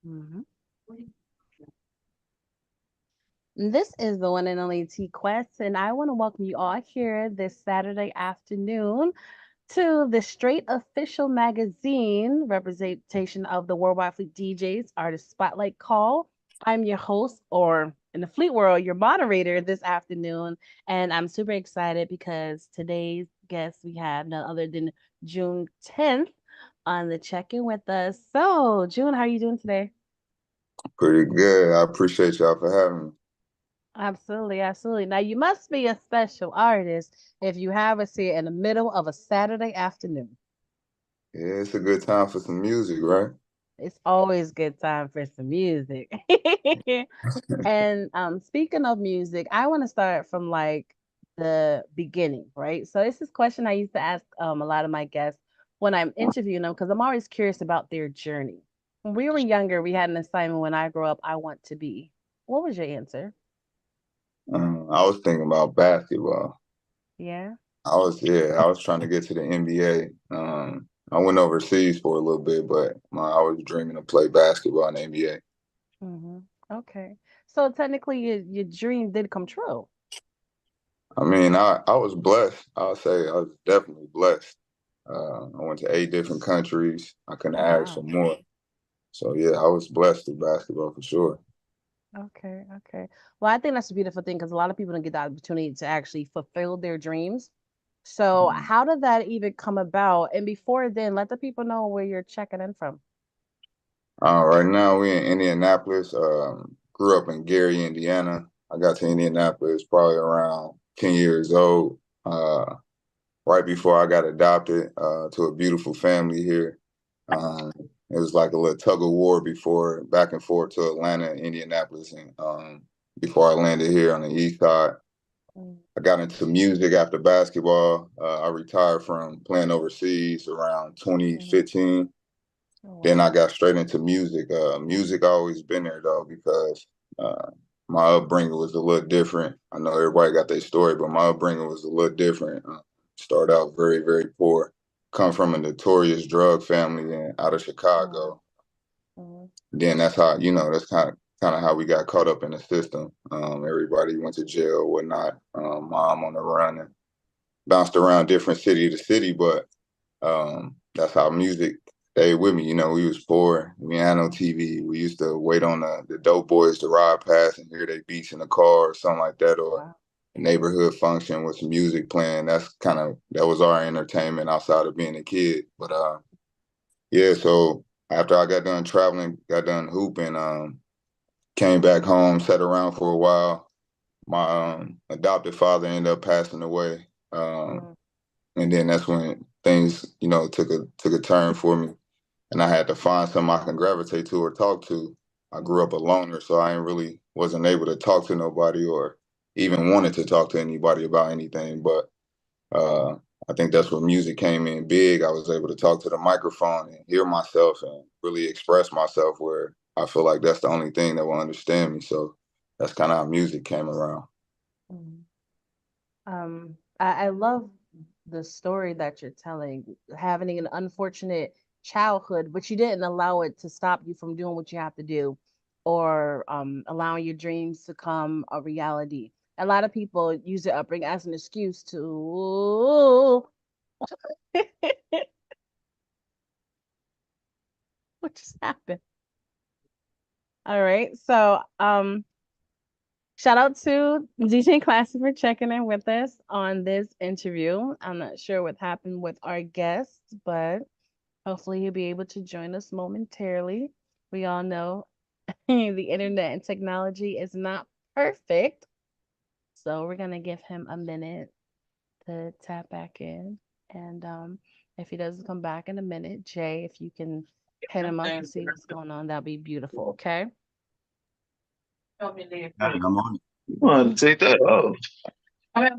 Mhm. This is the one and only T Quest, and I want to welcome you all here this Saturday afternoon to the Straight Official Magazine representation of the Worldwide Fleet DJs Artist Spotlight Call. I'm your host, or in the Fleet world, your moderator this afternoon, and I'm super excited because today's guest we have none other than June 10th on the check-in with us. So, June, how are you doing today? Pretty good. I appreciate y'all for having me. Absolutely, absolutely. Now you must be a special artist if you have us here in the middle of a Saturday afternoon. Yeah, it's a good time for some music, right? It's always good time for some music. And speaking of music, I want to start from like the beginning, right? So it's this question I used to ask a lot of my guests when I'm interviewing them because I'm always curious about their journey. When we were younger, we had an assignment when I grow up, I want to be. What was your answer? I was thinking about basketball. Yeah. I was trying to get to the NBA. I went overseas for a little bit, but I was dreaming to play basketball in the NBA. Hmm. Okay. So technically, your dream did come true. I mean, I was blessed. I'll say I was definitely blessed. I went to 8 different countries. I couldn't Oh, ask for wow. more. So yeah, I was blessed through basketball for sure. Okay. Okay. Well, I think that's a beautiful thing because a lot of people don't get the opportunity to actually fulfill their dreams. So, how did that even come about? And before then, let the people know where you're checking in from. Right now we in Indianapolis. Grew up in Gary, Indiana. I got to Indianapolis probably around 10 years old. Uh, right before I got adopted to a beautiful family here. It was like a little tug of war before back and forth to Atlanta, Indianapolis, and before I landed here on the east side. Mm, I got into music after basketball. I retired from playing overseas around mhm. 2015. Oh, Then I wow. got straight into music. Music always been there though because my upbringing was a little different. I know everybody got their story, but my upbringing was a little different. Started out very, very poor. Come from a notorious drug family out of Mm, Chicago. mm, Then that's how that's kind of how we got caught up in the system. Everybody went to jail, whatnot. Mom on the run and bounced around different city to city, but that's how music stayed with me. You know, we was poor. We had no mm. TV. We used to wait on the dope boys to ride past and hear they beats in the car or something like that, or Wow. a neighborhood function with some music playing. That was our entertainment outside of being a kid. But yeah, so after I got done traveling, got done hooping, came back home, sat around for a while. My adopted father ended up passing away. Mm, And then that's when things, took a turn for me, and I had to find something I can gravitate to or talk to. I grew up mm, a loner, so I ain't really wasn't able to talk to nobody or even wanted to talk to anybody about anything. But uh, I think that's where music came in big. I was able to talk to the microphone and hear myself and really express myself. Where I feel like that's the only thing that will understand me. So that's kind of how music came around. mm. I love the story that you're telling, having an unfortunate childhood, but you didn't allow it to stop you from doing what you have to do or allowing your dreams to come a reality. A lot of people use their upbringing as an excuse to what just happened. All right. So shout out to DJ Classic for checking in with us on this interview. I'm not sure what happened with our guest, but hopefully, he'll be able to join us momentarily. We all know the internet and technology is not perfect. So, we're going to give him a minute to tap back in. And if he doesn't come back in a minute, Jay, if you can hit him up to see what's going on, that'd be beautiful. Okay. Got it, I'm on it. You want to take that off? Okay.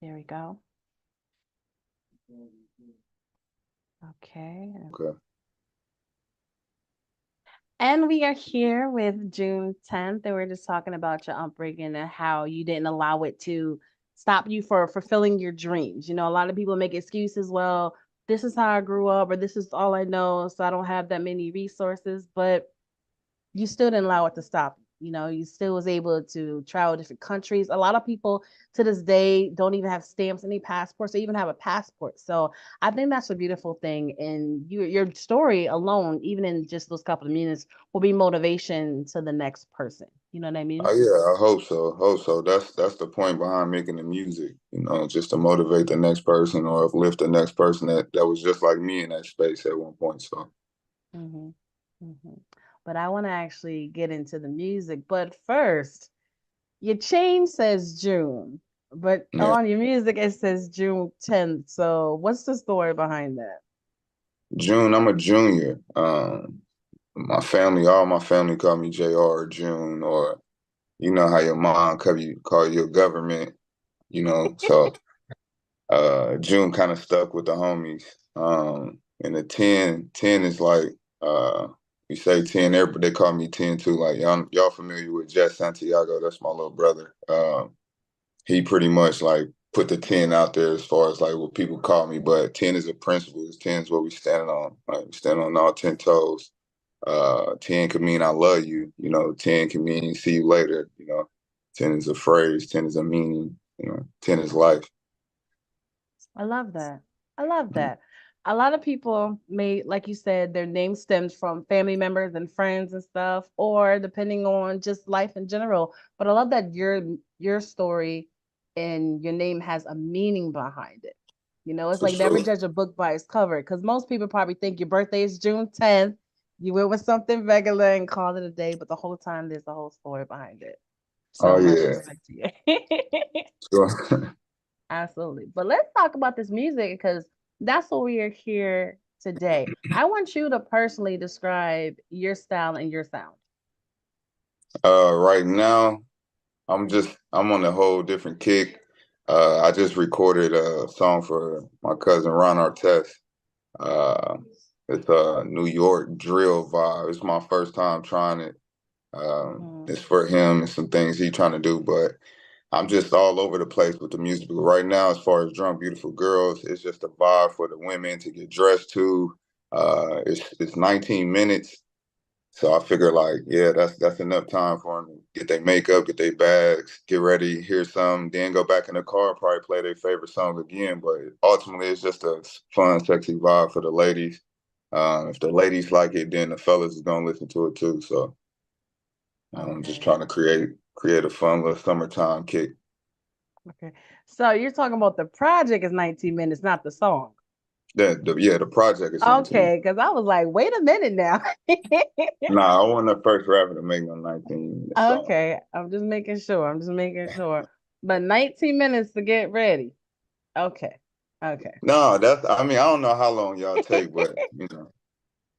There we go. Okay. Okay. And we are here with June 10th, and we're just talking about your upbringing and how you didn't allow it to stop you for fulfilling your dreams. You know, a lot of people make excuses. Well, this is how I grew up, or this is all I know, so I don't have that many resources. But you still didn't allow it to stop you. You know, you still was able to travel different countries. A lot of people to this day don't even have stamps, any passports, or even have a passport. So I think that's a beautiful thing. And your story alone, even in just those couple of minutes, will be motivation to the next person. You know what I mean? Oh yeah, I hope so. Hope so. That's the point behind making the music, just to motivate the next person or uplift the next person that was just like me in that space at one point. So hmm hmm But I want to actually get into the music. But first, your chain says June, but yeah, on your music it says June 10th. So what's the story behind that? June, I'm a junior. All my family call me JR or June, or you know how your mom call you your government, So June kind of stuck with the homies. And the 10 is like you say 10, everybody they call me 10 too. Like y'all familiar with Jess Santiago? That's my little brother. He pretty much like put the 10 out there as far as like what people call me, but 10 is a principle. 10 is what we standing on. Like we standing on all 10 toes. 10 can mean I love you, 10 can mean see you later, 10 is a phrase, 10 is a meaning, 10 is life. I love that. I love that. A lot of people may, like you said, their name stems from family members and friends and stuff, or depending on just life in general. But I love that your story and your name has a meaning behind it. You know, it's For like never sure. judge a book by its cover, because most people probably think your birthday is June 10th. You went with something regular and called it a day, but the whole time there's a whole story behind it. Oh So much yeah. respect to you. Sure. Absolutely. But let's talk about this music because that's what we are here today. I want you to personally describe your style and your sound. Right now, I'm on a whole different kick. I just recorded a song for my cousin Ron Artest. Uh, it's a New York drill vibe. It's my first time trying it. Mm, It's for him and some things he's trying to do, but I'm just all over the place with the music. But right now, as far as Drunk Beautiful Girls, it's just a vibe for the women to get dressed to. It's 19 minutes. So I figure like, yeah, that's enough time for them to get their makeup, get their bags, get ready, hear some, then go back in the car, probably play their favorite song again. But ultimately, it's just a fun, sexy vibe for the ladies. If the ladies like it, then the fellas is gonna listen to it too. So I'm just okay. trying to create a fun little summertime kick. Okay. So you're talking about the project is 19 minutes, not the song. The project is 19. Okay, because I was like, wait a minute now. Nah, I wasn't the first rapper to make no 19-minute song. Okay, I'm just making sure. I'm just making sure. But 19 minutes to get ready. Okay. Okay. No, I mean, I don't know how long y'all take, but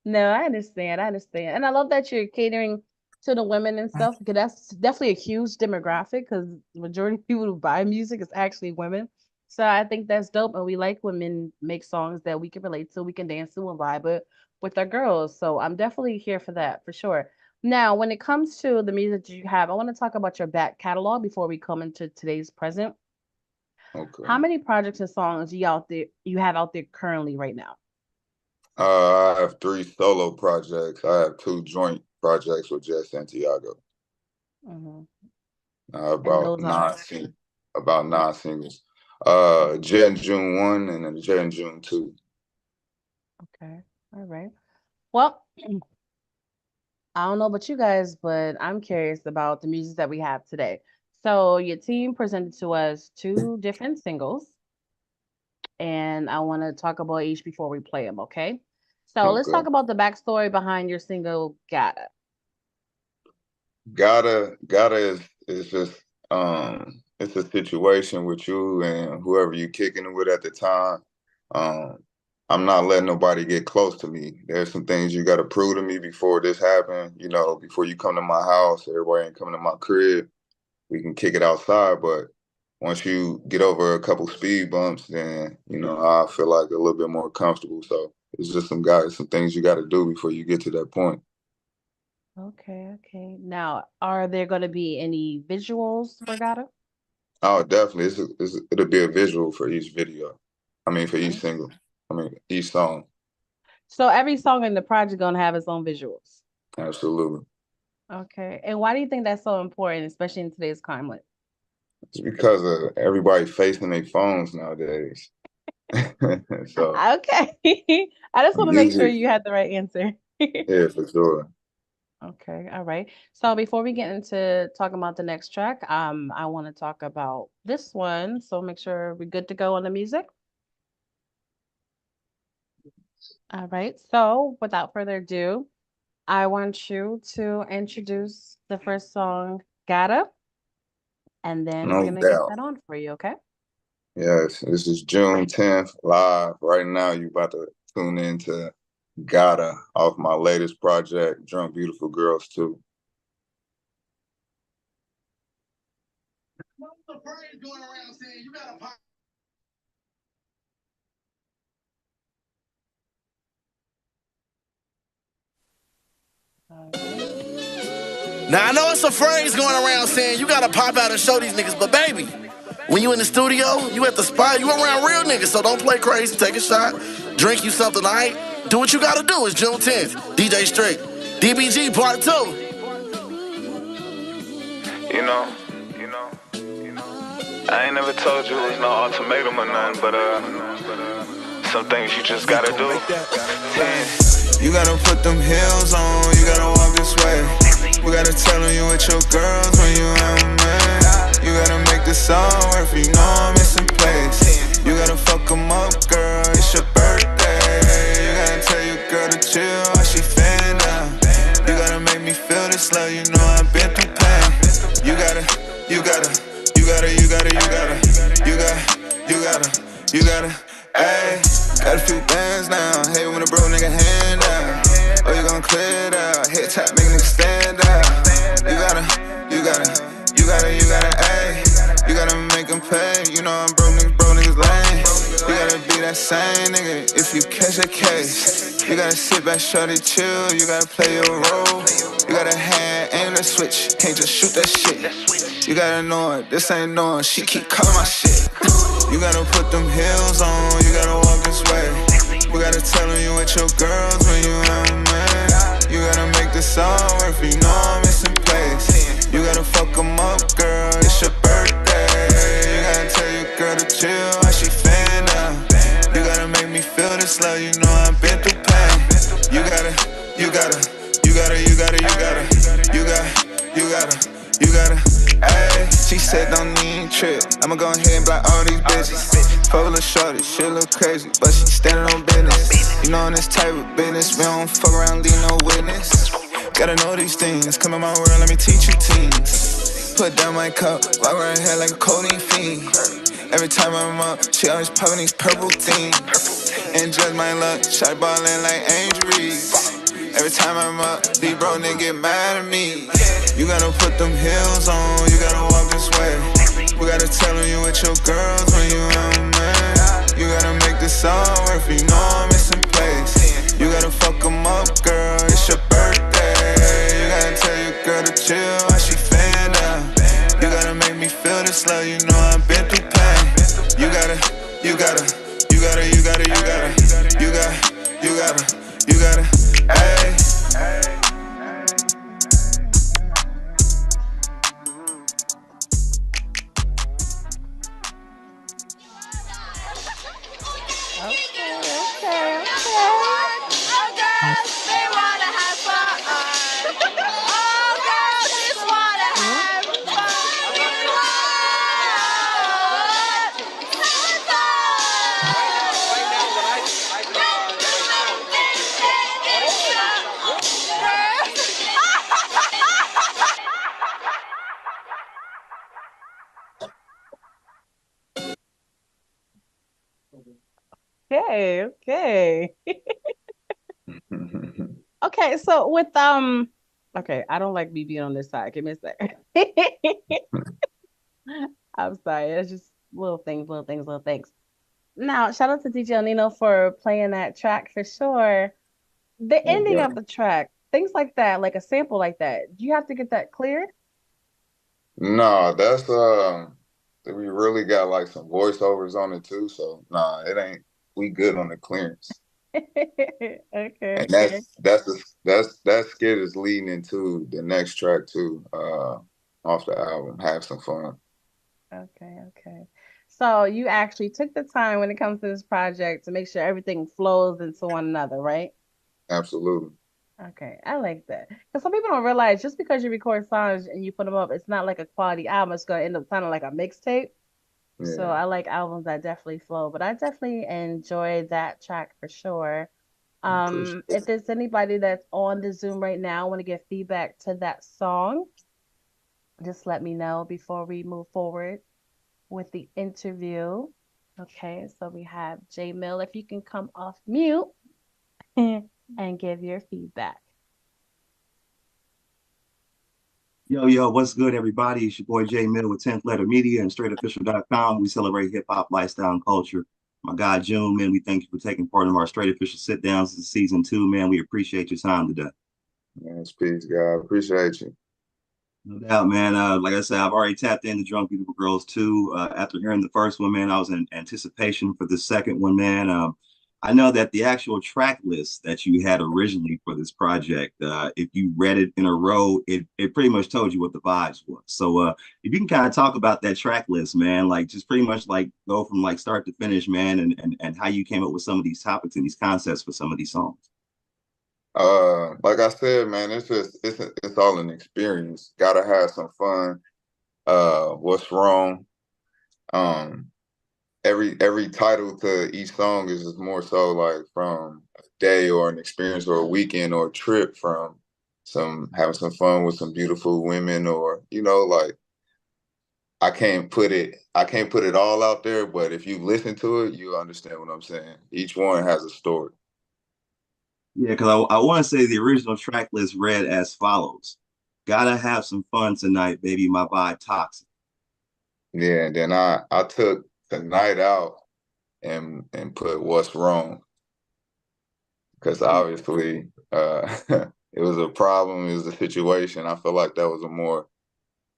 No, I understand. I understand. And I love that you're catering to the women and stuff because that's definitely a huge demographic because the majority of people who buy music is actually women. So I think that's dope. And we like women make songs that we can relate to, we can dance to and vibe with our girls. So I'm definitely here for that for sure. Now, when it comes to the music that you have, I want to talk about your back catalog before we come into today's present. How okay. many projects and songs you have out there currently right now? I have 3 solo projects. I have 2 joint projects with Jess Santiago. Hmm And About those are about 9 singles. Jet and June 1 and then Jet and June 2. okay. All right. Well, I don't know about you guys, but I'm curious about the music that we have today. So your team presented to us two different singles, and I want to talk about each before we play them, okay? So let's Okay. talk about the backstory behind your single "Gotta." Gotta is just it's a situation with you and whoever you kicking it with at the time. Um I'm not letting nobody get close to me. There's some things you gotta prove to me before this happen, before you come to my house, everybody ain't coming to my crib. We can kick it outside, but once you get over a couple speed bumps, then I feel like a little bit more comfortable. So it's just some things you gotta do before you get to that point. Okay, okay. Now, are there going to be any visuals for "Gotta"? Oh, definitely. It'll be a visual for each video. I mean, for each Oh, single. each song. So every song in the project gonna have its own visuals. Absolutely. Okay. And why do you think that's so important, especially in today's climate? It's because of everybody facing their phones nowadays. So Okay. I just want to make sure music, you had the right answer. yeah, for sure. Okay, all right. So before we get into talking about the next track, I want to talk about this one. So make sure we're good to go on the music. All right. So without further ado, I want you to introduce the first song, Gotta, and then we're No gonna get doubt. that on for you, okay? Yes, this is June 10th live. Right now, you about to tune into Gotta off my latest project, Drunk Beautiful Girls 2. All right. Now I know it's a phrase going around saying you gotta pop out and show these niggas, but baby, when you in the studio, you at the spot, you around real niggas, so don't play crazy, take a shot, drink you something, alright? Do what you gotta do, it's June 10th, DJ Strick, DBG Part 2. You know, I ain't never told you it was no ultimatum or nothing, but some things you just gotta do. You gotta put them heels on, you gotta walk this way. We gotta tell them you with your girls when you out, man. You gotta make this all work for you know I'm missing place. You gotta fuck them up, girl, it's your birthday. You gotta tell your girl to chill while she fan down. You gotta make me feel this love, you know I've been through pain. You gotta, ayy. Got a few bands now, hate when a bro nigga hand out. Oh, you gon' clear it out, hit top, make a nigga stand out. Ayy. You gotta make them pay, you know I'm bro niggas lame. You gotta be that same nigga if you catch a case. You gotta sit back, shorty, chill, you gotta play your role. You gotta hand, aim the switch, can't just shoot that shit. You gotta know it, this ain't knowing, she keep calling my shit. You gotta put them heels on, you gotta walk this way. We gotta tell them you with your girls when you out, man. You gotta make this all work for you know I'm missing place. You gotta fuck them up, girl, it's your birthday. You gotta tell your girl to chill while she fan down. You gotta make me feel this love, you know I've been through pain. You gotta, ayy. She said don't need trip, I'ma go ahead and block all these bitches. Fuck with a shorty, she look crazy, but she standing on business. You know in this type of business, we don't fuck around, leave no witness. Gotta know these things, come in my world, let me teach you teens. Put down my cup, walk around here like a codeine fiend. Every time I'm up, she always popping these purple things. And just my luck, shot ballin' like Angel Reese. Every time I'm up, these bro niggas get mad at me. You gotta put them heels on, you gotta walk this way. We gotta tell them you with your girls when you out, man. You gotta make this all work for you know I'm missing place. You gotta fuck them up, girl, it's your birthday. You gotta tell your girl to chill while she fan down. You gotta make me feel this love, you know I've been through pain. You gotta, ayy. Okay. Okay. Okay, so with okay, I don't like me being on this side. Give me a second. I'm sorry. It's just little things. Now, shout out to DJ Nino for playing that track for sure. The No ending doubt. of the track, things like that, like a sample like that. Do you have to get that cleared? No, that's we really got like some voiceovers on it too, so nah, it ain't we good on the clearance. Okay, And okay. that skit is leading into the next track too, off the album. Have some fun. Okay, okay. So you actually took the time when it comes to this project to make sure everything flows into one another, right? Absolutely. Okay, I like that. Because some people don't realize just because you record songs and you put them up, it's not like a quality album. It's gonna end up sounding like a mixtape. So Yeah. I like albums that definitely flow, but I definitely enjoyed that track for sure. Appreciate If there's anybody that's on the Zoom right now, want to give feedback to that song, just let me know before we move forward with the interview. Okay, so we have J Mill. If you can come off mute and give your feedback. Yo, what's good, everybody? It's your boy Jay Mill with 10th Letter Media and straightofficial.com. We celebrate hip hop, lifestyle, and culture. My guy, June, man, we thank you for taking part in our Straight Official sit downs in season 2, man. We appreciate your time today. Man, peace, God. Appreciate you. No doubt, man. Like I said, I've already tapped into Drunk Beautiful Girls too. After hearing the first one, man, I was in anticipation for the second one, man. I know that the actual track list that you had originally for this project, if you read it in a row, it pretty much told you what the vibes was. So if you can kind of talk about that track list, man, like just pretty much like go from like start to finish, man, and how you came up with some of these topics and these concepts for some of these songs. Like I said, man, it's all an experience. Gotta have some fun. What's wrong? Um, every title to each song is just more so like from a day or an experience or a weekend or a trip from some having some fun with some beautiful women or like I can't put it all out there, but if you listen to it, you understand what I'm saying. Each one has a story. Yeah, because I want to say the original track list read as follows. Gotta have some fun tonight, baby. My vibe toxic. Yeah, and then I took the night out and put what's wrong because obviously it was a problem, it was a situation. I feel like that was a more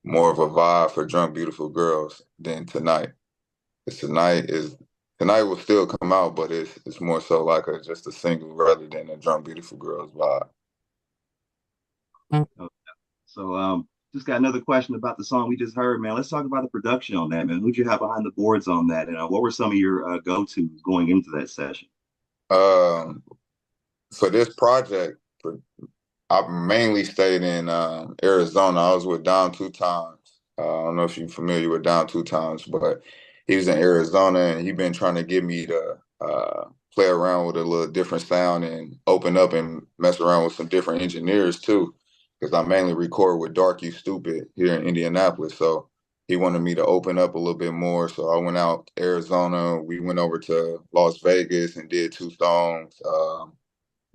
of a vibe for drunk beautiful girls than tonight. 'Cause tonight will still come out, but it's more so like just a single rather than a drunk beautiful girls vibe. Okay. So just got another question about the song we just heard, man. Let's talk about the production on that, man. Who'd you have behind the boards on that? And what were some of your go-tos going into that session? Um, for this project, I mainly stayed in Arizona. I was with Down Two Times. I don't know if you're familiar with Down Two Times, but he was in Arizona and he been trying to get me to play around with a little different sound and open up and mess around with some different engineers too. Because I mainly record with Dark You Stupid here in Indianapolis. So he wanted me to open up a little bit more. So I went out to Arizona. We went over to Las Vegas and did two songs.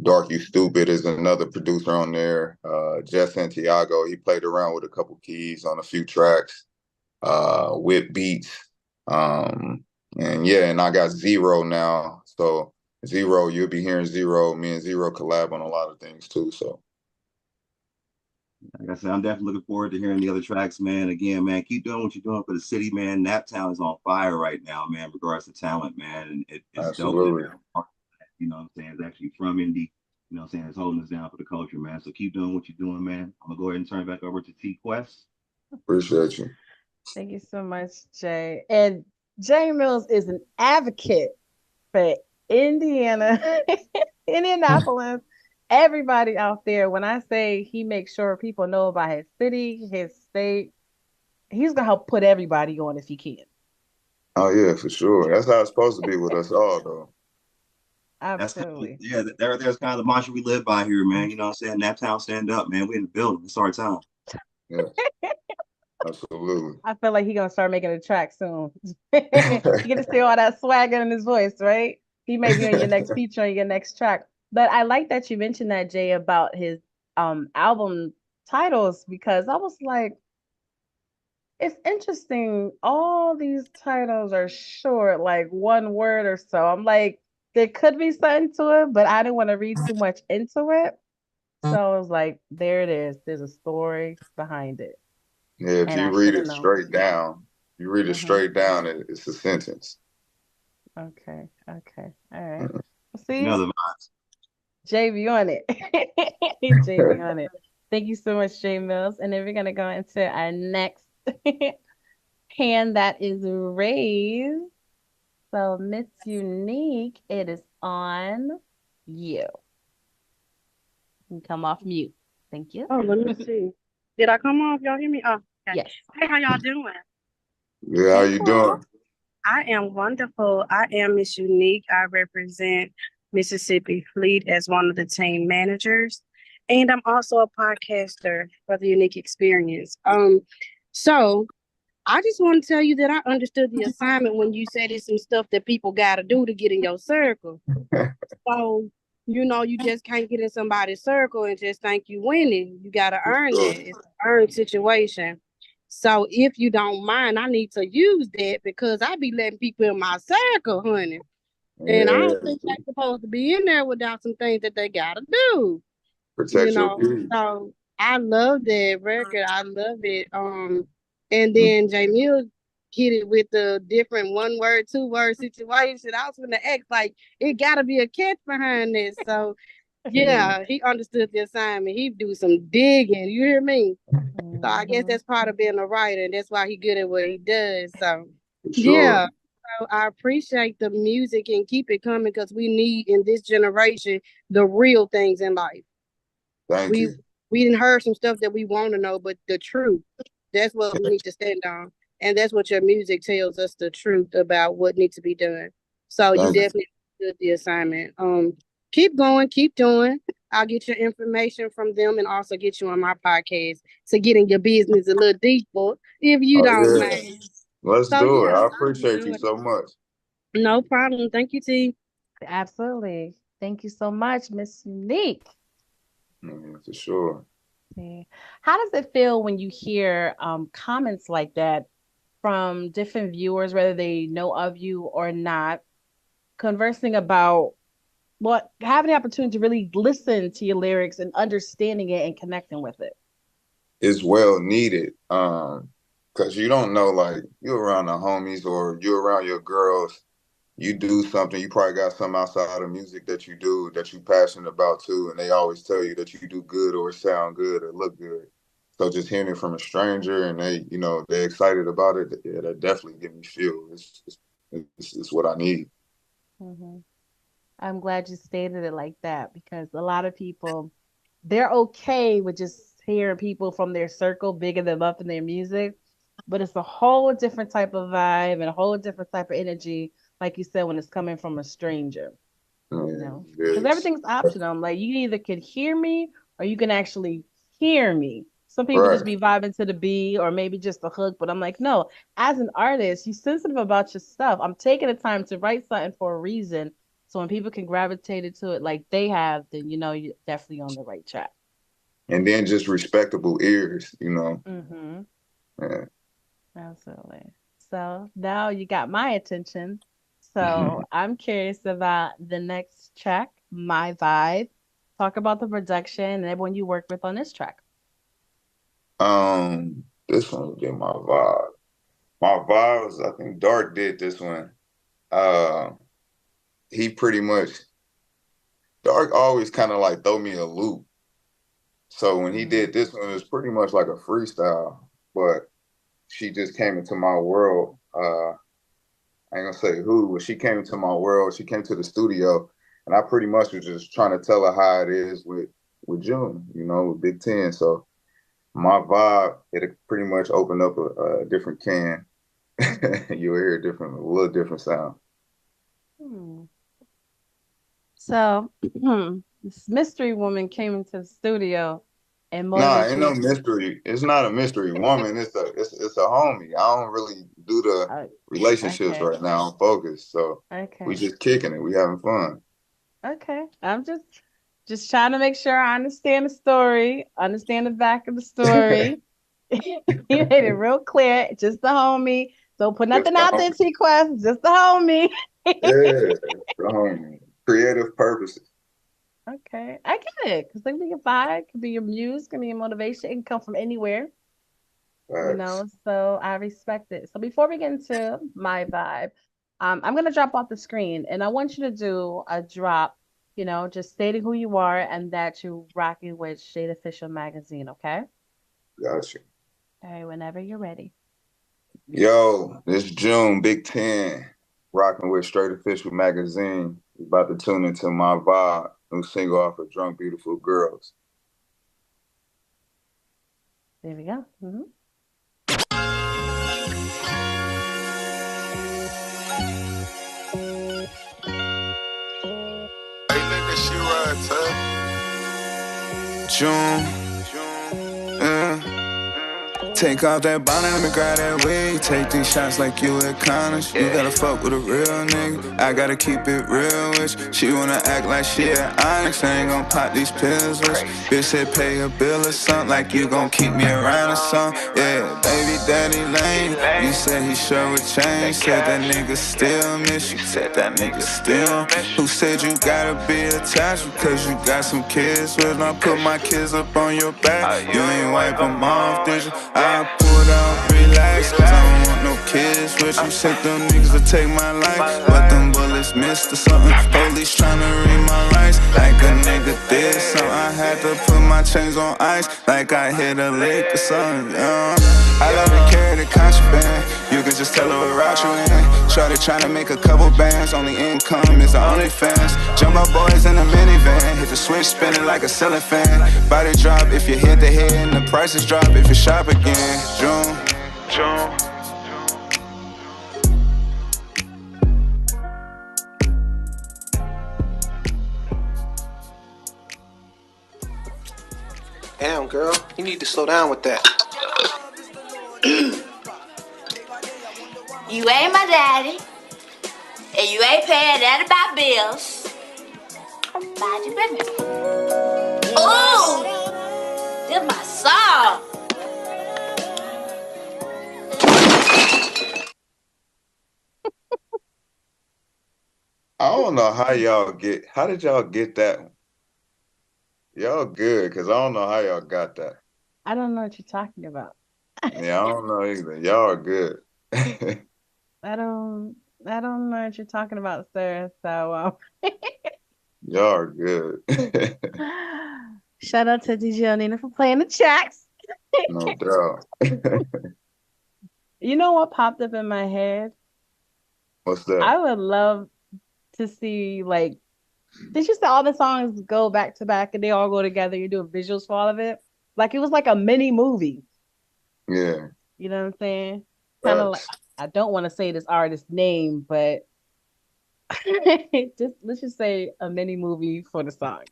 Dark You Stupid is another producer on there. Jess Santiago, he played around with a couple keys on a few tracks, with beats. Um, and yeah, and I got Zero now. So Zero, you'll be hearing Zero. Me and Zero collab on a lot of things too. So Like I said, I'm definitely looking forward to hearing the other tracks, man. Again, man, keep doing what you're doing for the city, man. Naptown is on fire right now, man, regards to talent, man. And it's dope that absolutely. you're part of that, you know what I'm saying? It's actually from Indy, you know what I'm saying? It's holding us down for the culture, man. So keep doing what you're doing, man. I'm gonna go ahead and turn it back over to T Quest. Appreciate you. Thank you so much, Jay. And Jay Mills is an advocate for Indiana, Indianapolis, everybody out there. When I say he makes sure people know about his city, his state, he's gonna help put everybody on if he can. Oh yeah, for sure. That's how it's supposed to be with us all though. That's kind of, Absolutely. yeah, there's kind of the mantra we live by here, man. You know what I'm saying? Naptown stand up, man. We in the building. It's our time. Yeah, absolutely. I feel like he's gonna start making a track soon. You get to see all that swagger in his voice, right? He may be on your next feature on your next track. But I like that you mentioned that, Jay, about his album titles because I was like, it's interesting. All these titles are short, like one word or so. I'm like, there could be something to it, but I didn't want to read too much into it. So I was like, there it is. There's a story behind it. Yeah, if And I you should read have it known. straight down, it's a sentence. Okay. Okay. All right. You know See, the vibes. JV on it. JV on it. Thank you so much, J Mills. And then we're gonna go into our next hand that is raised. So, Miss Unique, it is on you. You can come off mute. Thank you. Oh, let me see. Did I come off? Y'all hear me? Oh, okay. Yes. Hey, how y'all doing? Yeah, how Hey, you Queen. doing? I am wonderful. I am Miss Unique. I represent Mississippi Fleet as one of the team managers, and I'm also a podcaster for the Unique Experience. So I just want to tell you that I understood the assignment when you said it's some stuff that people got to do to get in your circle. So, you just can't get in somebody's circle and just think you winning. You got to earn Sure. that. It's an earned situation. So, if you don't mind, I need to use that because I be letting people in my circle, honey. And I Yeah, don't think they're supposed to be in there without some things that they got to do you protect your know. peace. So I love that record. I love it. And then Jamil hit it with the different 1 word, 2 word situation. I was gonna ask like it gotta be a catch behind this. So yeah, he understood the assignment. He do some digging. You hear me? So I guess Mhm. that's part of being a writer, and that's why he good at what he does. So For sure. yeah. So I appreciate the music and keep it coming because we need in this generation the real things in life Thank we you. we didn't heard some stuff that we want to know, but the truth, that's what we need to stand on. And that's what your music tells us the truth about what needs to be done. So you Thank you. definitely did the assignment. Keep going, keep doing. I'll get your information from them and also get you on my podcast to get in your business a little deeper if you Oh don't yeah. mind. Let's So do it. yeah, I I appreciate you enjoyed it. so much. No problem. Thank you, T. Absolutely. Thank you so much, Miss Unique. Yeah, for sure. See. How does it feel when you hear comments like that from different viewers, whether they know of you or not, conversing about what having the opportunity to really listen to your lyrics and understanding it and connecting with it? It's well needed. Because you don't know, like you're around the homies or you're around your girls, you do something, you probably got something outside of music that you do that you passionate about too, and they always tell you that you do good or sound good or look good. So just hearing it from a stranger and they're excited about it, yeah, that definitely give me feel. It's what I need. Hmm. I'm glad you stated it like that because a lot of people, they're okay with just hearing people from their circle bigging them up in their music, but it's a whole different type of vibe and a whole different type of energy, like you said, when it's coming from a stranger. Yeah, Because yes. everything's optional. Like you either can hear me or you can actually hear me. Some people just Right. be vibing to the beat or maybe just the hook, but I'm like, no, as an artist, you're sensitive about your stuff. I'm taking the time to write something for a reason. So when people can gravitate to it like they have, then you know you're definitely on the right track. And then just respectable ears. Mm-hmm. Yeah. Absolutely. So now you got my attention. So I'm curious about the next track, My Vibe. Talk about the production and everyone you work with on this track. This one would be my vibe. My vibes, I think Dark did this one. Uh, he pretty much Dark always kind of like throw me a loop. So when he Mm, did this one, it was pretty much like a freestyle. But she just came into my world. I ain't gonna say who, but she came into my world. She came to the studio, and I pretty much was just trying to tell her how it is with June, with Big Ten. So my vibe, it pretty much opened up a different can. You'll hear a little different sound. hmm. So this mystery woman came into the studio and Nah, motivated ain't you no to mystery. It's not a mystery woman. It's a homie. I don't really do the uh, relationships okay. right now. I'm focused. So we Okay. just kicking it. We having fun. Okay. I'm just trying to make sure I understand the story, understand the back of the story. You made it real clear. Just the homie. Don't put Just nothing the out there, homie. T-Quest. Just the homie. Yeah, the homie. Creative purposes. Okay. I get it. Because it can be your vibe, it could be your muse, it can be your motivation. It can come from anywhere, Facts. So I respect it. So before we get into my vibe, I'm gonna drop off the screen, and I want you to do a drop. Just stating who you are and that you're rocking with Shade Official Magazine. Okay. Gotcha. All right. Whenever you're ready. Yo, this June, Big 10, rocking with Straight Official Magazine. You about to tune into my vibe. New single off of Drunk Beautiful Girls. There we go. Hey, let that shit ride, June. Take off that bonnet, let me grab that wig. Take these shots like you at Connors. You gotta fuck with a real nigga. I gotta keep it real with you. She wanna act like she at Onyx. I ain't gon' pop these pills with you. Bitch said pay a bill or something, like you gon' keep me around or something. Yeah, baby daddy lame. You said he sure would change. Said that nigga still miss you. Said that nigga still. Who said you gotta be attached because you got some kids with? I put my kids up on your back. You ain't wipe them off, did you? I pulled out, relax, cause I don't want no kids with you. Sent them niggas to take my life, but them bullets missed or something. Police tryna read my rights, like a nigga did something. I had to put my chains on ice, like I hit a lick or something. I love to carry the contraband. You can just tell her what route you in. Shorty tryna make a couple bands, only income is the only fans. Jump up boys in a minivan, hit the switch spinning like a ceiling fan. Body drop if you hit the head and the prices drop if you shop again. June. Damn, girl, you need to slow down with that. You ain't my daddy, and you ain't paying that about bills. Mind your business. Ooh, this my song. I don't know how did y'all get that one? Y'all good, because I don't know how y'all got that. I don't know what you're talking about. Yeah, I don't know either. Y'all are good. I don't know what you're talking about, sir. So Y'all are good. shout out to DJ Nina for playing the tracks. No doubt. You know what popped up in my head? What's that? I would love to see, like, did you say all the songs go back to back and they all go together? You do visuals for all of it? Like it was like a mini movie. Yeah. You know what I'm saying? Kind of like, I don't want to say this artist's name, but let's just say a mini movie for the song.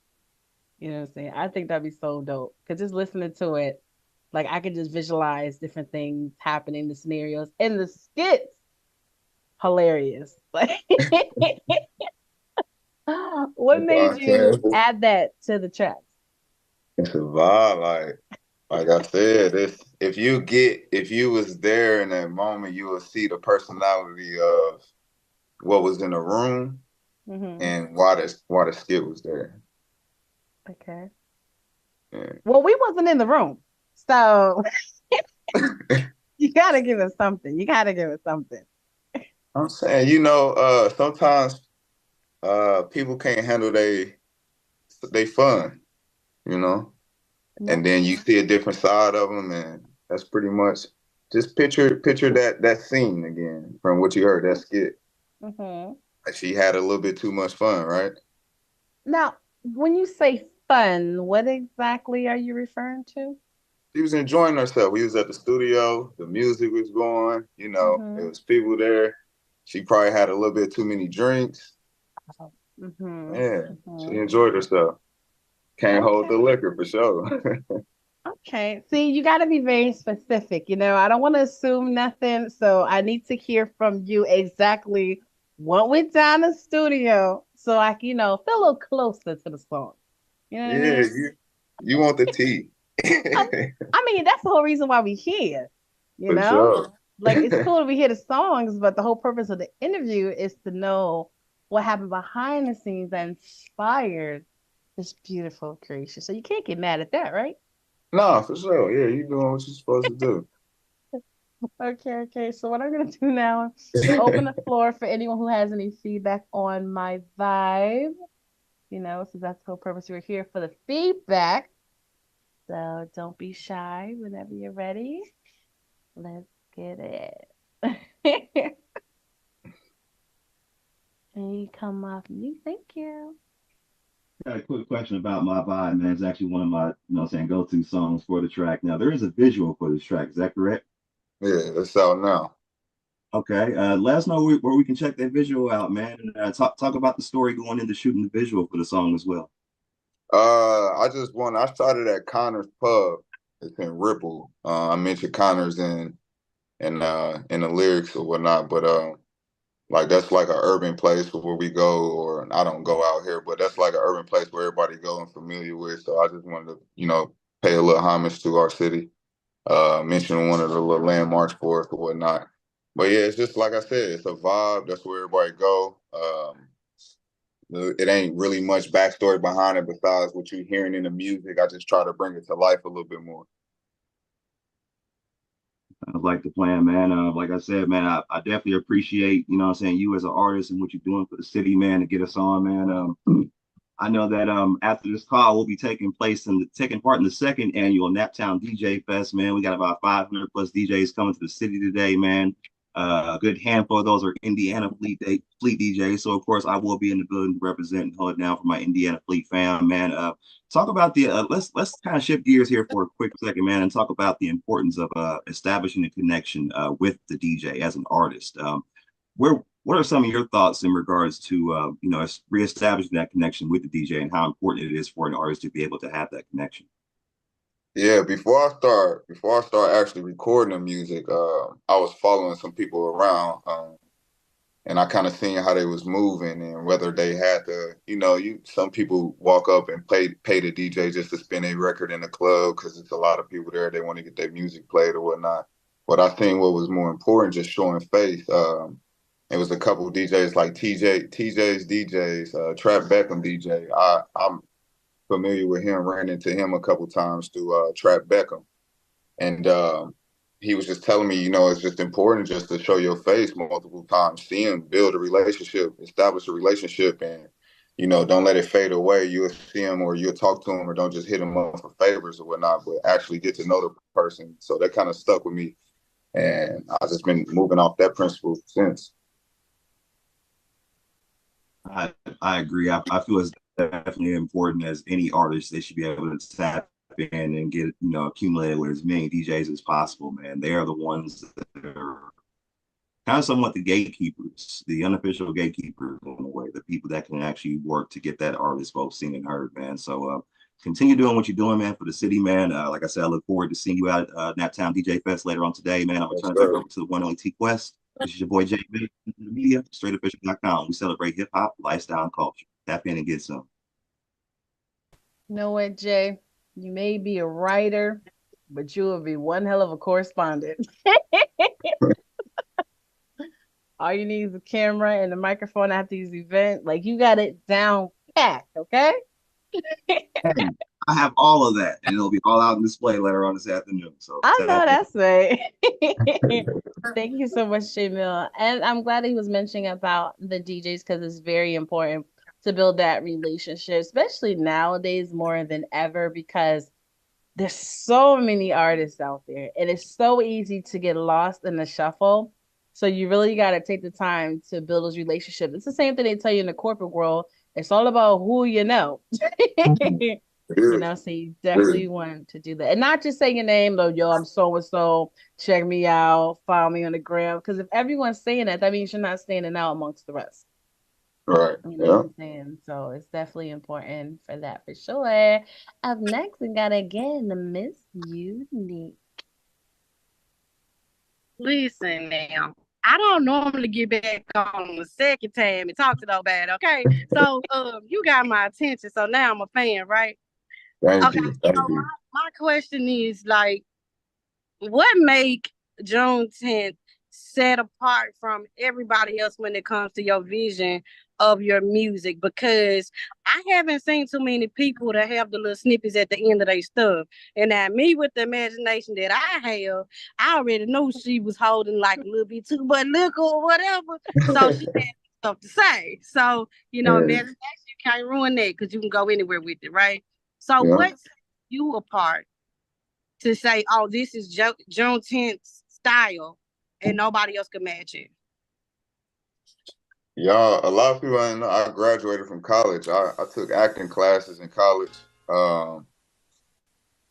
You know what I'm saying? I think that'd be so dope. Cause just listening to it, like I could just visualize different things happening, the scenarios, and the skits. Hilarious. Like what made you add that to the tracks? It's a vibe, like I said, if you was there in that moment, you would see the personality of what was in the room and why the skit was there. Okay. Yeah. Well, we wasn't in the room, so you gotta give us something. You gotta give us something. I'm saying, sometimes people can't handle they fun, and then you see a different side of them, and that's pretty much just picture that scene again from what you heard, that skit. Like she had a little bit too much fun, right? Now, when you say fun, what exactly are you referring to? She was enjoying herself. We was at the studio, the music was going, there was people there. She probably had a little bit too many drinks. Yeah, she enjoyed herself. Can't hold the liquor for sure. Okay. See, you got to be very specific. I don't want to assume nothing. So I need to hear from you exactly what went down in the studio so I can, feel a little closer to the song. You know what I mean? You want the tea. I mean, that's the whole reason why we're here. For sure. Like it's cool to hear the songs, but the whole purpose of the interview is to know what happened behind the scenes that inspired this beautiful creation. So you can't get mad at that, right? No, for sure. Yeah, you doing what you're supposed to do. Okay. So what I'm gonna do now is open the floor for anyone who has any feedback on my vibe. So that's the whole purpose. We're here for the feedback. So don't be shy whenever you're ready. Let's get it. And you come off mute. Thank you. Got a quick question about my vibe, man. It's actually one of my, go-to songs for the track. Now, there is a visual for this track. Is that correct? Yeah, it's out now. Okay. Let us know where we can check that visual out, man. And talk about the story going into shooting the visual for the song as well. I started at Connor's Pub. It's in Ripple. I mentioned Connor's in the lyrics or whatnot, but like that's like an urban place where we go, or I don't go out here, but that's like an urban place where everybody go and familiar with. So I just wanted to, pay a little homage to our city, mention one of the little landmarks for us or whatnot. But yeah, it's just like I said, it's a vibe. That's where everybody go. It ain't really much backstory behind it besides what you're hearing in the music. I just try to bring it to life a little bit more. I like the plan, man. Like I said, man, I definitely appreciate, you as an artist and what you're doing for the city, man, to get us on, man. I know that after this call, we'll be taking part in the second annual Naptown DJ Fest, man. We got about 500 plus DJs coming to the city today, man. A good handful of those are Indiana Fleet DJs. So of course I will be in the building representing, hold it down for my Indiana Fleet fam, man. Talk about the let's kind of shift gears here for a quick second, man, and talk about the importance of establishing a connection with the DJ as an artist. What are some of your thoughts in regards to reestablishing that connection with the DJ and how important it is for an artist to be able to have that connection? Yeah, before I start actually recording the music, I was following some people around, and I kind of seen how they was moving and whether they had to, some people walk up and pay the DJ just to spin a record in the club because it's a lot of people there. They want to get their music played or whatnot. But I think what was more important, just showing face. It was a couple of DJs like TJ's DJs, Trap Beckham DJ. I'm familiar with him, ran into him a couple times through Trap Beckham. And he was just telling me, it's just important just to show your face multiple times, see him, build a relationship, establish a relationship, and, don't let it fade away. You'll see him or you'll talk to him or don't just hit him up for favors or whatnot, but actually get to know the person. So that kind of stuck with me. And I've just been moving off that principle since. I agree. I feel it's definitely important as any artist, they should be able to tap in and get, accumulated with as many DJs as possible, man. They are the ones that are kind of somewhat the gatekeepers, the unofficial gatekeepers in a way, the people that can actually work to get that artist both seen and heard, man. So continue doing what you're doing, man, for the city, man. Like I said, I look forward to seeing you out at Naptown DJ Fest later on today, man. I'm going to turn it back over to the one and only T Quest. This is your boy Jay Media, straightofficial.com. We celebrate hip hop, lifestyle, and culture. Tap in and get some. You know what, Jay? You may be a writer, but you will be one hell of a correspondent. All you need is a camera and a microphone after these events. Like you got it down packed, okay? I have all of that, and it'll be all out on display later on this afternoon. So I know that's right. Thank you so much, Jamil. And I'm glad he was mentioning about the DJs because it's very important to build that relationship, especially nowadays more than ever because there's so many artists out there and it's so easy to get lost in the shuffle. So you really got to take the time to build those relationships. It's the same thing they tell you in the corporate world. It's all about who you know. So you definitely want to do that. And not just say your name, though, yo, I'm so-and-so, check me out, follow me on the gram. Because if everyone's saying that, that means you're not standing out amongst the rest. Right. You know what I'm saying? So it's definitely important for that for sure. Up next, we got again Miss Unique. Listen now. I don't normally get back on the second time and talk to nobody, okay? So you got my attention, so now I'm a fan, right? Thank you. Thank you. My question is like, what make June 10th set apart from everybody else when it comes to your vision of your music? Because I haven't seen too many people that have the little snippets at the end of their stuff. And now me with the imagination that I have, I already knew she was holding like a little bit too much liquor or whatever. So she had stuff to say. So, imagination, you can't ruin that because you can go anywhere with it, right? So what sets you apart to say, oh, this is June 10th style and nobody else can match it? Y'all, a lot of people I know. I graduated from college. I took acting classes in college. So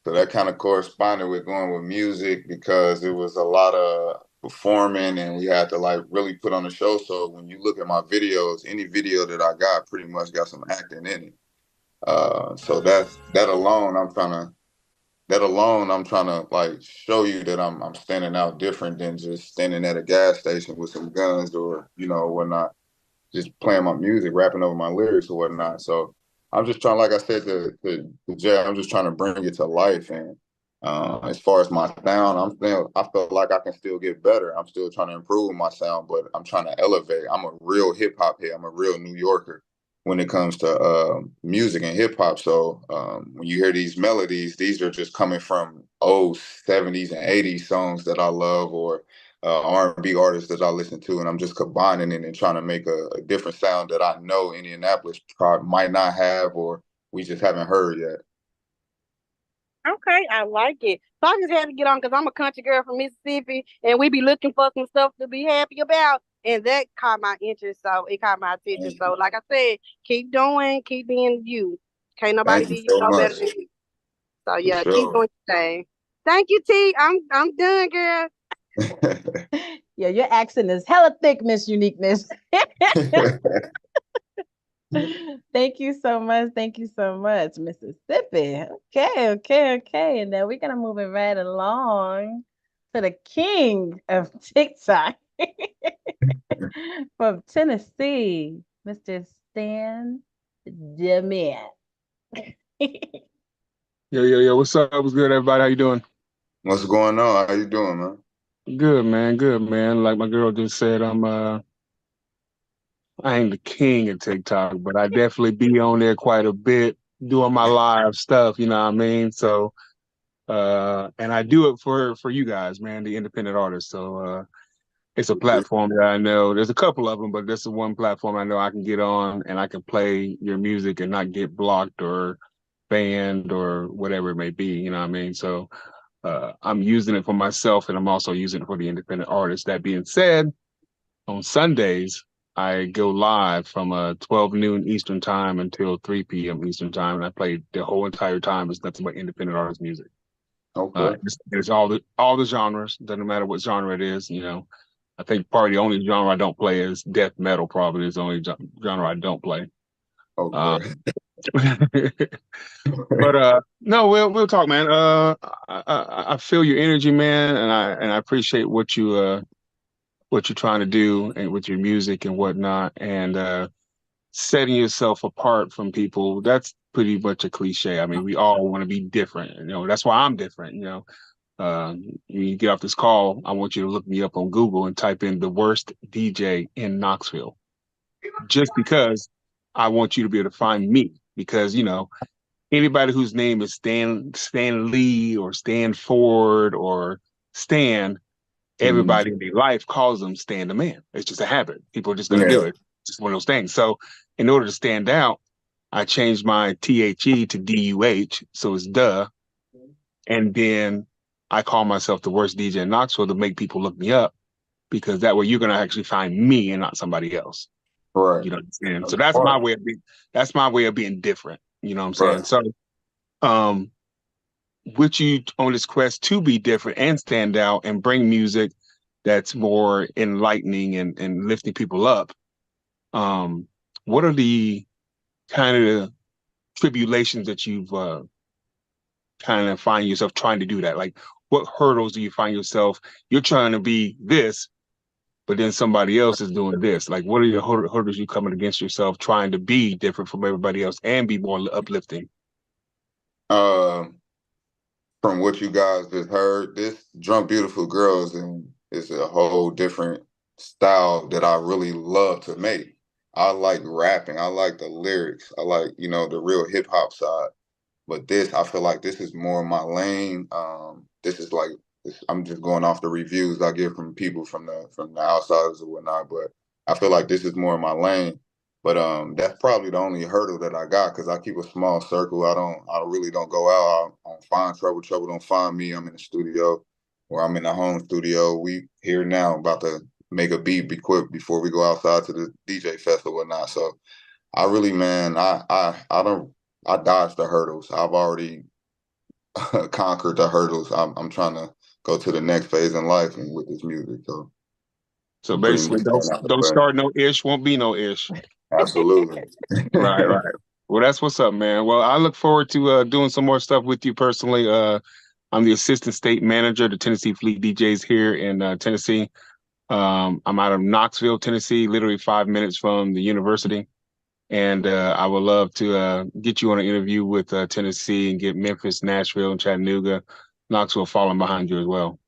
that kind of corresponded with going with music because it was a lot of performing and we had to like really put on a show. So when you look at my videos, any video that I got pretty much got some acting in it. So I'm trying to like show you that I'm standing out different than just standing at a gas station with some guns or whatnot, just playing my music, rapping over my lyrics or whatnot. So I'm just trying, like I said to Jay, I'm just trying to bring it to life. And as far as my sound, I feel like I can still get better. I'm still trying to improve my sound, but I'm trying to elevate. I'm a real hip hop head. I'm a real New Yorker when it comes to music and hip hop. So when you hear these melodies, these are just coming from old 70s and 80s songs that I love, or R&B artists that I listen to, and I'm just combining it and trying to make a different sound that I know Indianapolis might not have, or we just haven't heard yet. Okay, I like it. So I just had to get on because I'm a country girl from Mississippi, and we be looking for some stuff to be happy about, and that caught my interest. So it caught my attention. So, like I said, keep doing, keep being you. Can't nobody Thank you be you so no much. better than you. So For yeah, keep sure. doing your thing. Thank you, T. I'm done, girl. Yeah, your accent is hella thick, Miss Uniqueness. Thank you so much. Thank you so much, Mississippi. Okay. And now we're gonna move it right along to the king of TikTok from Tennessee, Mr. Stan Demand. Yo. What's up? What's good, everybody? How you doing? What's going on? How you doing, man? Good, man. Good, man. Like my girl just said, I ain't the king of TikTok, but I definitely be on there quite a bit doing my live stuff, you know what I mean? So and I do it for you guys, man, the independent artists. So it's a platform that I know. There's a couple of them, but this is one platform I know I can get on and I can play your music and not get blocked or banned or whatever it may be, you know what I mean? So I'm using it for myself and I'm also using it for the independent artists. That being said, on Sundays, I go live from 12 noon Eastern time until 3 p.m. Eastern time. And I play the whole entire time. It's nothing but independent artist music. Okay. It's all the genres. Doesn't matter what genre it is. I think probably the only genre I don't play is death metal. Probably is the only genre I don't play. Okay. But no, we'll talk, man. I feel your energy, man, and I appreciate what you're trying to do and with your music and whatnot, and setting yourself apart from people. That's pretty much a cliche. I mean, we all want to be different. That's why I'm different. When you get off this call, I want you to look me up on Google and type in the worst DJ in Knoxville, just because I want you to be able to find me because anybody whose name is Stan Lee or Stan Ford or Stan, everybody in their life calls them Stan the Man. It's just a habit. People are just going to do it. It's just one of those things. So in order to stand out, I changed my THE to DUH. So it's duh. And then I call myself the worst DJ in Knoxville to make people look me up because that way you're going to actually find me and not somebody else. Right. You know what I'm saying? So that's my way of being different. You know what I'm saying? Right. So with you on this quest to be different and stand out and bring music that's more enlightening and lifting people up, what are the kind of tribulations that you've kind of find yourself trying to do that? Like, what hurdles do you find yourself? You're trying to be this, but then somebody else is doing this. Like, what are your hurdles you coming against yourself trying to be different from everybody else and be more uplifting? From what you guys just heard, this Drunk Beautiful Girls and is a whole different style that I really love to make. I like rapping. I like the lyrics. I like, the real hip hop side. But I feel like this is more my lane. This is like I'm just going off the reviews I get from people from the outsiders or whatnot. But I feel like this is more my lane. But that's probably the only hurdle that I got because I keep a small circle. I really don't go out. I don't find trouble. Trouble don't find me. I'm in the studio or I'm in the home studio. We here now about to make a beat, be quick before we go outside to the DJ fest or whatnot. So I really, man, I don't I dodged the hurdles. I've already conquered the hurdles. I'm trying to go to the next phase in life and with this music. So pretty basically, much going out the don't way. start no ish, won't be no ish. Absolutely. Right, right. Well, that's what's up, man. Well, I look forward to doing some more stuff with you personally. I'm the assistant state manager of the Tennessee Fleet DJs here in Tennessee. I'm out of Knoxville, Tennessee, literally 5 minutes from the university. And I would love to get you on an interview with Tennessee and get Memphis, Nashville, and Chattanooga, Knoxville following behind you as well.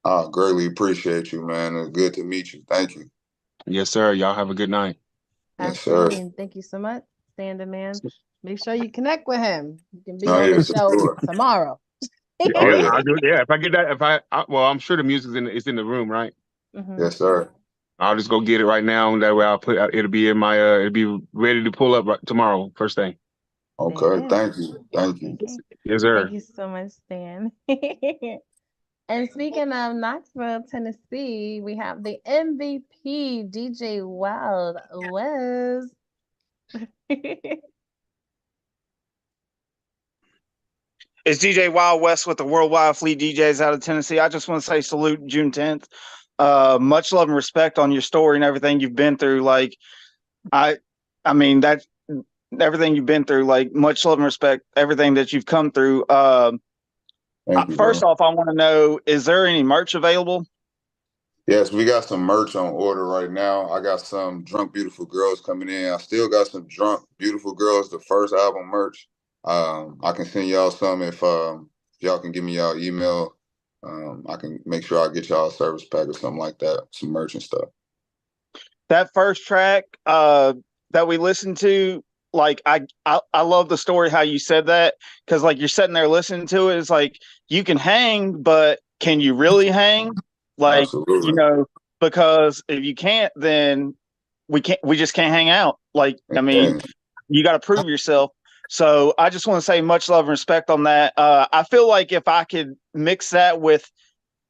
I greatly appreciate you, man. It's good to meet you. Thank you. Yes, sir. Y'all have a good night. Yes, sir. Absolutely. And thank you so much, Stand Man. Make sure you connect with him. You can be Oh, on yeah, the for show sure. tomorrow. Oh Oh, yeah, yeah. I'll do it. Yeah, if I get that, well, I'm sure the music's it's in the room, right? Yes, sir. I'll just go get it right now. And that way, it'll be in my it'll be ready to pull up tomorrow, first thing. Okay. Thank you. Thank you. Okay. Yes, sir. Thank you so much, Stan. And speaking of Knoxville, Tennessee, we have the MVP, DJ Wild West. It's DJ Wild West with the Worldwide Fleet DJs out of Tennessee. I just want to say salute June 10th. Much love and respect on your story and everything you've been through. Like, I mean, that's everything you've been through. Like, much love and respect, everything that you've come through. Thank you, First bro. off, I want to know, is there any merch available? Yes, we got some merch on order right now. I got some Drunk Beautiful Girls coming in. I still got some Drunk Beautiful Girls, the first album merch. I can send y'all some if y'all can give me y'all email. I can make sure I get y'all a service pack or something like that, some merch and stuff. That first track that we listened to, like I love the story how you said that, because like you're sitting there listening to it, it's like you can hang, but can you really hang? Like, Absolutely. because if you can't, then we just can't hang out. Like, I mean, you got to prove yourself. So I just want to say much love and respect on that. I feel like if I could mix that with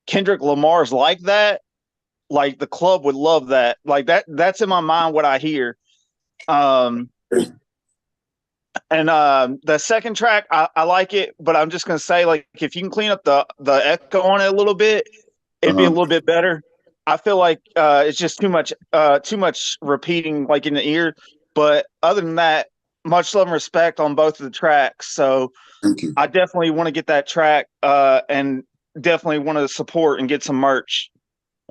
Kendrick Lamar's Like That, like the club would love that. Like that's in my mind what I hear. And the second track, I like it, but I'm just gonna say, like, if you can clean up the echo on it a little bit, it'd be a little bit better. I feel like it's just too much repeating like in the ear. But other than that, much love and respect on both of the tracks. So I definitely want to get that track and definitely want to support and get some merch.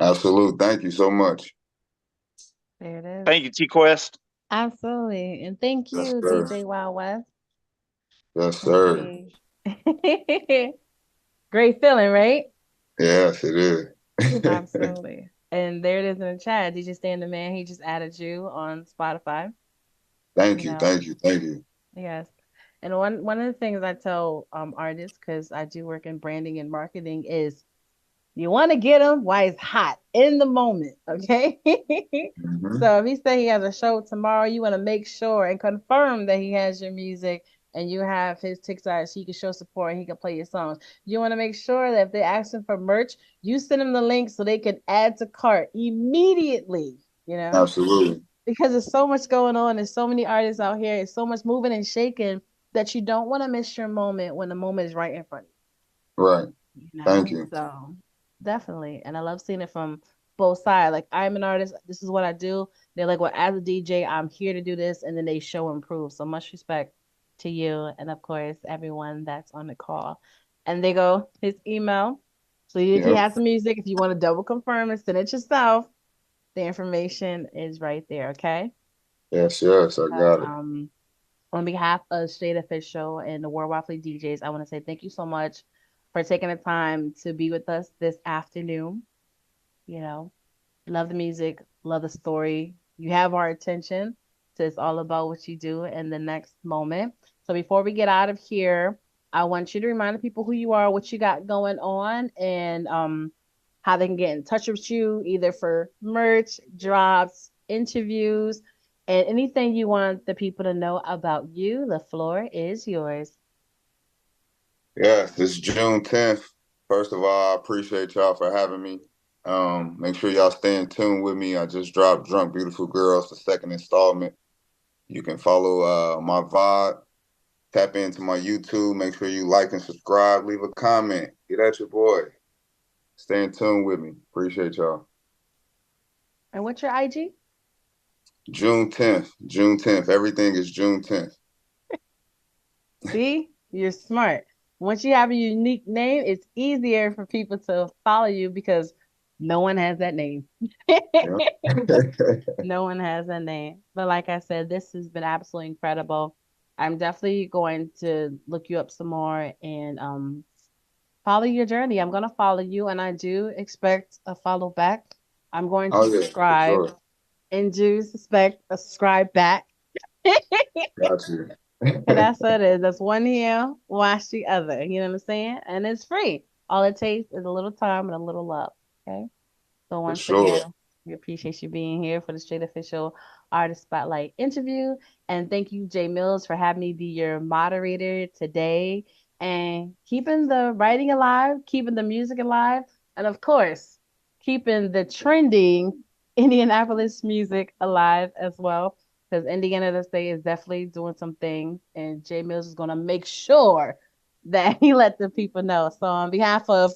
Absolutely. Thank you so much. There it is. Thank you, T-Quest. Absolutely. And thank Yes, you, sir. DJ Wild West. Yes, sir. Great feeling, right? Yes, it is. Absolutely. And there it is in the chat. DJ Stand the Man, he just added you on Spotify. Thank you. Thank you. Thank you. Yes. And one of the things I tell artists, because I do work in branding and marketing, is you want to get them while it's hot in the moment, okay? So if he say he has a show tomorrow, you want to make sure and confirm that he has your music and you have his TikTok so you can show support and he can play your songs. You want to make sure that if they're asking for merch, you send them the link so they can add to cart immediately, Absolutely. Because there's so much going on. There's so many artists out here. It's so much moving and shaking that you don't want to miss your moment when the moment is right in front of you. Right. Thank you. So definitely. And I love seeing it from both sides. Like, I'm an artist. This is what I do. They're like, well, as a DJ, I'm here to do this. And then they show and prove. So much respect to you. And of course, everyone that's on the call. And they go, his email. So if he has some music, if you want to double confirm and send it yourself, the information is right there. Okay. Yes, I got it. On behalf of State Official and the Worldwide Fleet DJs, I want to say thank you so much for taking the time to be with us this afternoon. Love the music, love the story. You have our attention. So it's all about what you do in the next moment. So before we get out of here, I want you to remind the people who you are, what you got going on, and how they can get in touch with you, either for merch, drops, interviews, and anything you want the people to know about you. The floor is yours. Yes, it's June 10th. First of all, I appreciate y'all for having me. Make sure y'all stay in tune with me. I just dropped Drunk Beautiful Girls, the second installment. You can follow my VOD, tap into my YouTube. Make sure you like and subscribe. Leave a comment. Get at your boy. Stay in tune with me. Appreciate y'all. And what's your IG? June 10th. June 10th. Everything is June 10th. See, you're smart. Once you have a unique name, it's easier for people to follow you because no one has that name. Yeah. No one has that name. But like I said, this has been absolutely incredible. I'm definitely going to look you up some more and follow your journey. I'm gonna follow you, and I do expect a follow back. I'm going to Oh yeah, for subscribe sure. and do suspect a subscribe back. Got you. And that's what it is. That's one here, wash the other. You know what I'm saying? And it's free. All it takes is a little time and a little love. Okay. So For once sure. again, we appreciate you being here for the Straight Official Artist Spotlight interview. And thank you, Jay Mills, for having me be your moderator today and keeping the writing alive, keeping the music alive, and of course, keeping the trending Indianapolis music alive as well. Because Indiana this day is definitely doing some things, and Jay Mills is going to make sure that he let the people know. So on behalf of